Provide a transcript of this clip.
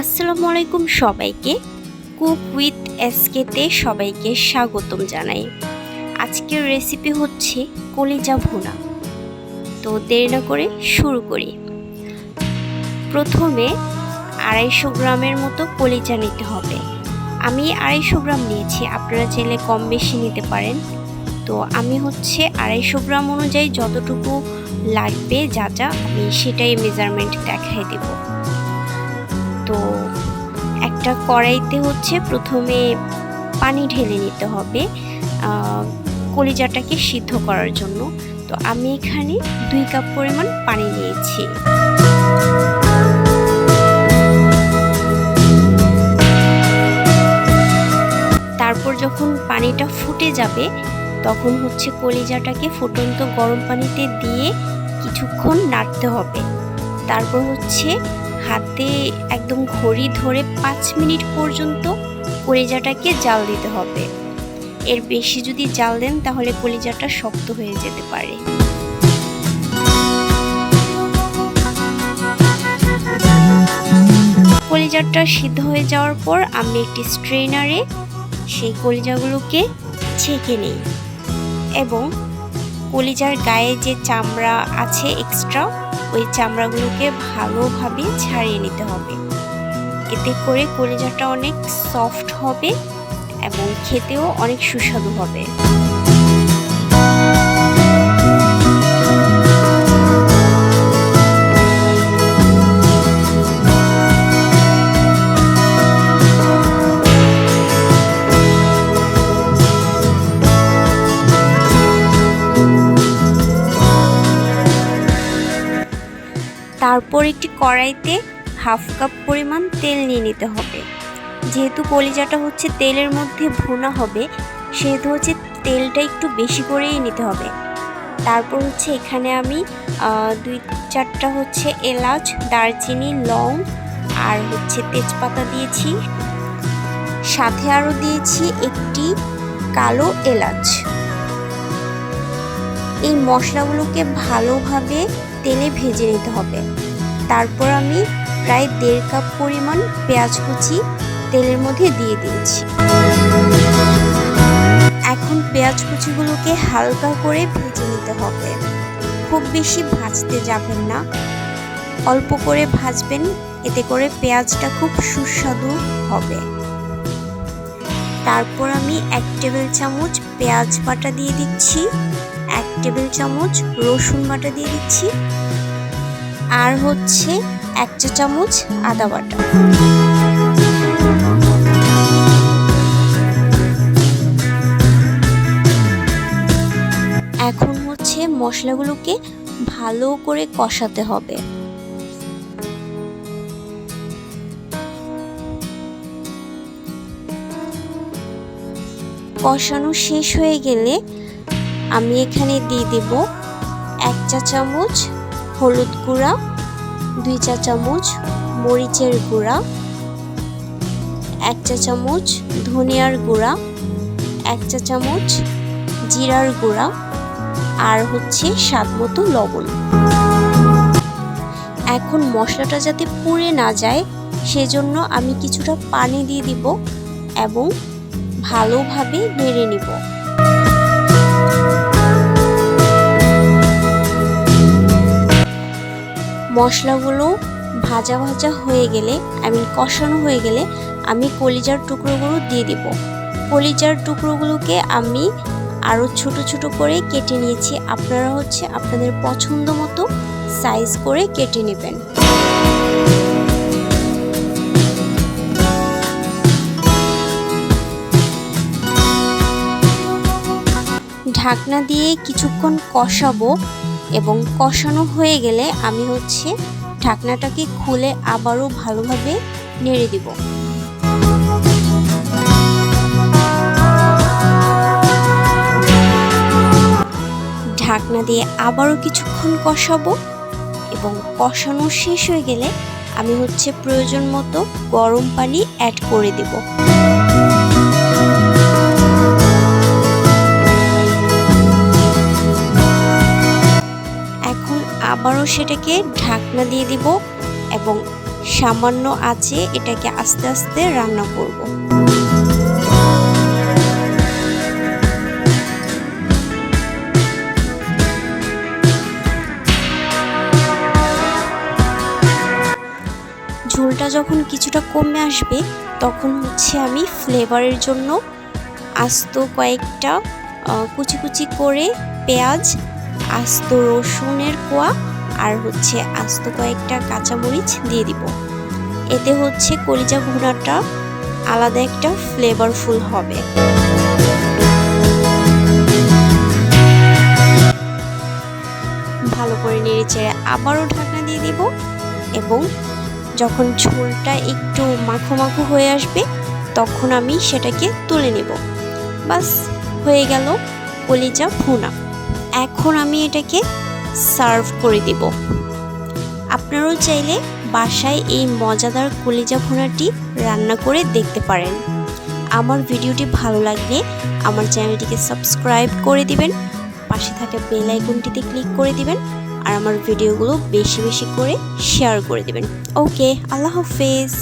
আসসালামু আলাইকুম সবাইকে। কুক উইথ এসকেতে সবাইকে স্বাগতম জানাই। আজকের রেসিপি হচ্ছে কলিজা ভুনা। তো দেরি না করে শুরু করি। প্রথমে 250 গ্রামের মতো কলিজা নিতে হবে। আমি 250 গ্রাম নিয়েছি, আপনারা চাইলে কম বেশি নিতে পারেন। তো আমি 250 গ্রাম অনুযায়ী যতটুকু লাগবে যা আমি সেটাই মেজারমেন্ট দেখাই দেব। তো একটা কড়াইতে প্রথমে পানি ঢেলে নিতে হবে কলিজাটাকে সিদ্ধ করার জন্য। তো আমি এখানে 2 কাপ পরিমাণ পানি নিয়েছি। তারপর যখন পানিটা ফুটে যাবে তখন কলিজাটাকে ফুটন্ত গরম পানিতে দিয়ে কিছুক্ষণ নাড়তে হবে। তারপর হাতে একদম ঘড়ি ধরে 5 মিনিট পর্যন্ত কলিজাটাকে জাল দিতে হবে। এর বেশি যদি জাল দেন তাহলে কলিজাটা শক্ত হয়ে যেতে পারে। কলিজাটা সিদ্ধ হয়ে যাওয়ার পর আমি একটি স্ট্রেনারে সেই কলিজাগুলোকে ছেঁকে নিই এবং কলিজার গায়ে যে চামড়া আছে এক্সট্রা, ওই চামড়াগুলোকে ভালোভাবে ছাড়িয়ে নিতে হবে। এতে করে কলিজাটা অনেক সফট হবে এবং খেতেও অনেক সুস্বাদু হবে। তারপর একটি কড়াইতে 1/2 কাপ পরিমাণ তেল নিয়ে নিতে হবে। যেহেতু কলিজাটা তেলের মধ্যে ভুনা হবে, সেহেতু তেলটা একটু বেশি করেই নিতে হবে। তারপর এখানে আমি 2-4টা এলাচ, দারচিনি, লং আর তেজপাতা দিয়েছি। সাথে আরও দিয়েছি একটি কালো এলাচ। এই মশলাগুলোকে ভালোভাবে তেলে ভেজে নিতে হবে। তারপর আমি প্রায় 1.5 কাপ পরিমাণ পেঁয়াজ কুচি তেলের মধ্যে দিয়ে দিয়েছি। এখন পেঁয়াজ কুচিগুলোকে হালকা করে ভেজে নিতে হবে। খুব বেশি ভাজতে যাবেন না, অল্প করে ভাজবেন, এতে করে পেঁয়াজটা খুব সুস্বাদু হবে। তারপর আমি 1 টেবিল চামচ পেঁয়াজ বাটা দিয়ে দিচ্ছি, 1 টেবিল চামচ রসুন বাটা দিয়ে দিচ্ছি, আর 1 চা চামচ আদা বাটা। এখন মশলাগুলোকে ভালো করে কষাতে হবে। কষানো শেষ হয়ে গেলে আমি এখানে দিয়ে দেব 1 চা চামচ হলুদ গুঁড়া, 2 চা চামচ মরিচের গুঁড়া, 1 চা চামচ ধনিয়ার গুঁড়া, 1 চা চামচ জিরার গুঁড়া, আর স্বাদ মতো লবণ। এখন মশলাটা যাতে পুড়ে না যায় সেজন্য আমি কিছুটা পানি দিয়ে দিব এবং ভালোভাবে নেড়ে নিব। মশলাগুলো ভাজা ভাজা হয়ে গেলে, কষানো হয়ে গেলে আমি কলিজার টুকরোগুলো দিয়ে দিব। কলিজার টুকরোগুলোকে আমি আরও ছোট ছোট করে কেটে নিয়েছি। আপনারা আপনাদের পছন্দ মতো সাইজ করে কেটে নেবেন। ঢাকনা দিয়ে কিছুক্ষণ কষাবো এবং কষানো হয়ে গেলে আমি ঢাকনাটাকে খুলে আবারও ভালোভাবে নেড়ে দিব। ঢাকনা দিয়ে আবারও কিছুক্ষণ কষাবো এবং কষানো শেষ হয়ে গেলে আমি প্রয়োজন মতো গরম পানি অ্যাড করে দেব। এখন আবারও সেটাকে ঢাকনা দিয়ে দিব এবং সামান্য আঁচে এটাকে আস্তে আস্তে রান্না করব। ঝোলটা যখন কিছুটা কমে আসবে তখন হচ্ছে আমি ফ্লেভারের জন্য আস্ত কয়েকটা কুচি কুচি করে পেঁয়াজ, আস্ত রসুনের কোয়া আর হচ্ছে আস্ত কয়েকটা কাঁচামরিচ দিয়ে দিব। এতে হচ্ছে কলিজা ভুনাটা আলাদা একটা ফ্লেভারফুল হবে। ভালো করে নেড়েচেড়ে আবারও ঢাকনা দিয়ে দিব এবং যখন ঝোলটা একটু মাখো মাখো হয়ে আসবে তখন আমি সেটাকে তুলে নেব। বাস হয়ে গেল কলিজা ভুনা। এখন আমি এটাকে সার্ভ করে দেব। আপনারাও চাইলে বাসায় এই মজাদার কলিজা ভুনাটি রান্না করে দেখতে পারেন। আমার ভিডিওটি ভালো লাগলে আমার চ্যানেলটিকে সাবস্ক্রাইব করে দিবেন, পাশে থাকা বেল আইকনটিতে ক্লিক করে দিবেন আর আমার ভিডিওগুলো বেশি বেশি করে শেয়ার করে দিবেন। ওকে, আল্লাহ হাফেজ।